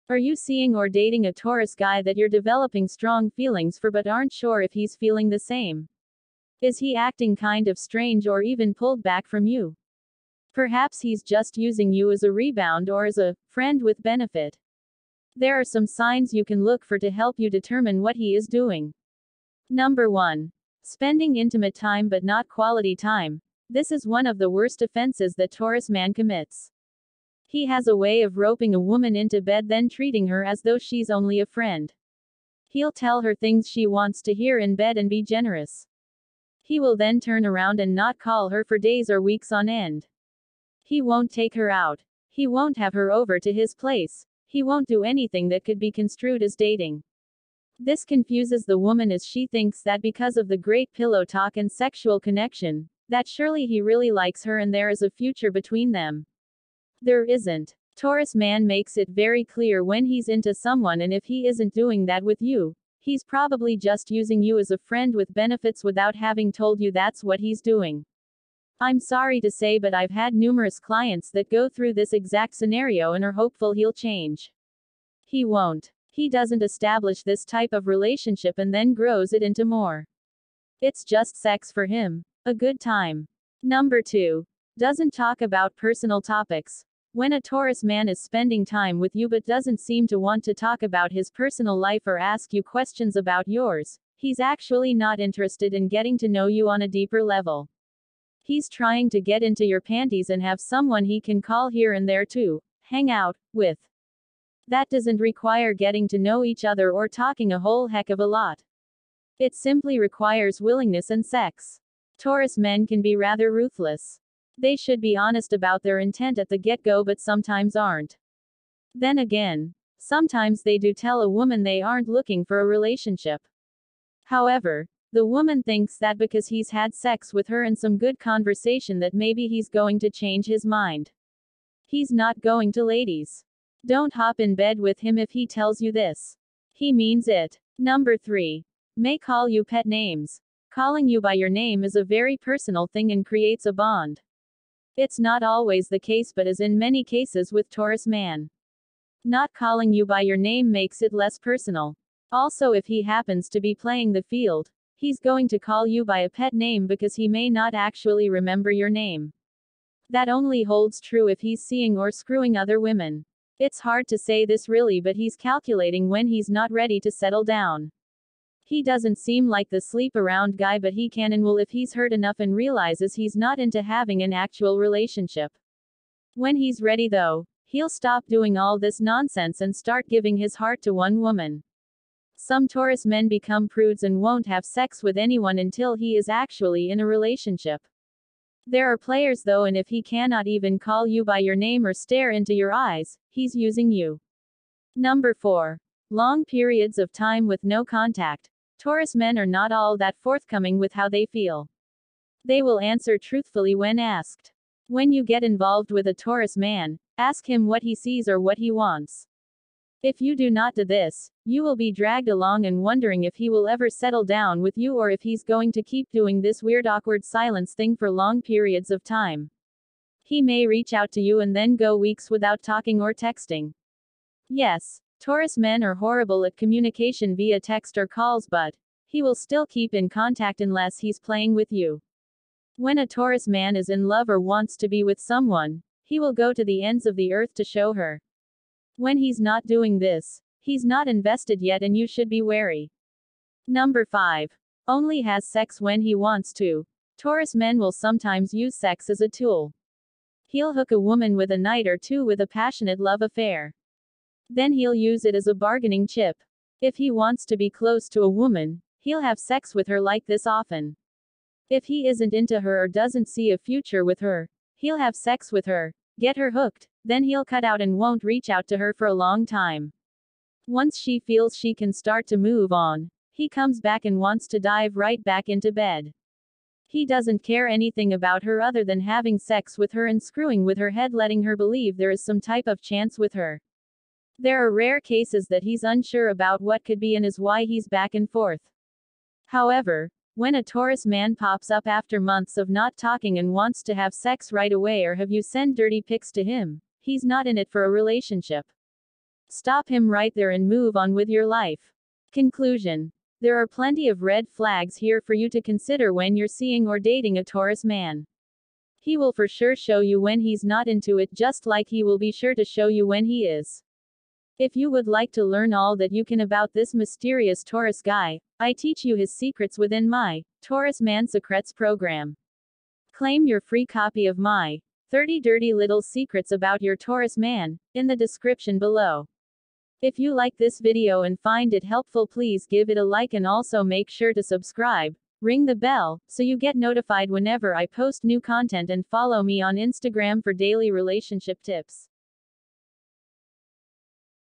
Are you seeing or dating a Taurus guy that you're developing strong feelings for but aren't sure if he's feeling the same? Is he acting kind of strange or even pulled back from you? Perhaps he's just using you as a rebound or as a friend with benefit. There are some signs you can look for to help you determine what he is doing. Number 1. Spending intimate time but not quality time. This is one of the worst offenses that Taurus man commits. He has a way of roping a woman into bed, then treating her as though she's only a friend. He'll tell her things she wants to hear in bed and be generous. He will then turn around and not call her for days or weeks on end. He won't take her out. He won't have her over to his place. He won't do anything that could be construed as dating. This confuses the woman as she thinks that because of the great pillow talk and sexual connection, that surely he really likes her and there is a future between them. There isn't. Taurus man makes it very clear when he's into someone, and if he isn't doing that with you, he's probably just using you as a friend with benefits without having told you that's what he's doing. I'm sorry to say, but I've had numerous clients that go through this exact scenario and are hopeful he'll change. He won't. He doesn't establish this type of relationship and then grows it into more. It's just sex for him. A good time. Number 2. Doesn't talk about personal topics. When a Taurus man is spending time with you but doesn't seem to want to talk about his personal life or ask you questions about yours, he's actually not interested in getting to know you on a deeper level. He's trying to get into your panties and have someone he can call here and there to hang out with. That doesn't require getting to know each other or talking a whole heck of a lot. It simply requires willingness and sex. Taurus men can be rather ruthless. They should be honest about their intent at the get-go, but sometimes aren't. Then again, sometimes they do tell a woman they aren't looking for a relationship. However, the woman thinks that because he's had sex with her and some good conversation that maybe he's going to change his mind. He's not going to, ladies. Don't hop in bed with him if he tells you this. He means it. Number 3. May call you pet names. Calling you by your name is a very personal thing and creates a bond. It's not always the case, but is in many cases with Taurus man. Not calling you by your name makes it less personal. Also, if he happens to be playing the field, he's going to call you by a pet name because he may not actually remember your name. That only holds true if he's seeing or screwing other women. It's hard to say this really, but he's calculating when he's not ready to settle down. He doesn't seem like the sleep around guy, but he can and will if he's hurt enough and realizes he's not into having an actual relationship. When he's ready though, he'll stop doing all this nonsense and start giving his heart to one woman. Some Taurus men become prudes and won't have sex with anyone until he is actually in a relationship. There are players though, and if he cannot even call you by your name or stare into your eyes, he's using you. Number 4. Long periods of time with no contact. Taurus men are not all that forthcoming with how they feel. They will answer truthfully when asked. When you get involved with a Taurus man, ask him what he sees or what he wants. If you do not do this, you will be dragged along and wondering if he will ever settle down with you or if he's going to keep doing this weird awkward silence thing for long periods of time. He may reach out to you and then go weeks without talking or texting. Yes, Taurus men are horrible at communication via text or calls, but he will still keep in contact unless he's playing with you. When a Taurus man is in love or wants to be with someone, he will go to the ends of the earth to show her. When he's not doing this, he's not invested yet and you should be wary. Number 5. Only has sex when he wants to. Taurus men will sometimes use sex as a tool. He'll hook a woman with a night or two with a passionate love affair. Then he'll use it as a bargaining chip. If he wants to be close to a woman, he'll have sex with her like this often. If he isn't into her or doesn't see a future with her, he'll have sex with her, get her hooked, then he'll cut out and won't reach out to her for a long time. Once she feels she can start to move on, he comes back and wants to dive right back into bed. He doesn't care anything about her other than having sex with her and screwing with her head, letting her believe there is some type of chance with her. There are rare cases that he's unsure about what could be and is why he's back and forth. However, when a Taurus man pops up after months of not talking and wants to have sex right away or have you send dirty pics to him, he's not in it for a relationship. Stop him right there and move on with your life. Conclusion. There are plenty of red flags here for you to consider when you're seeing or dating a Taurus man. He will for sure show you when he's not into it, just like he will be sure to show you when he is. If you would like to learn all that you can about this mysterious Taurus guy, I teach you his secrets within my Taurus Man Secrets program. Claim your free copy of my 30 Dirty Little Secrets About Your Taurus Man in the description below. If you like this video and find it helpful, please give it a like and also make sure to subscribe, ring the bell, so you get notified whenever I post new content, and follow me on Instagram for daily relationship tips.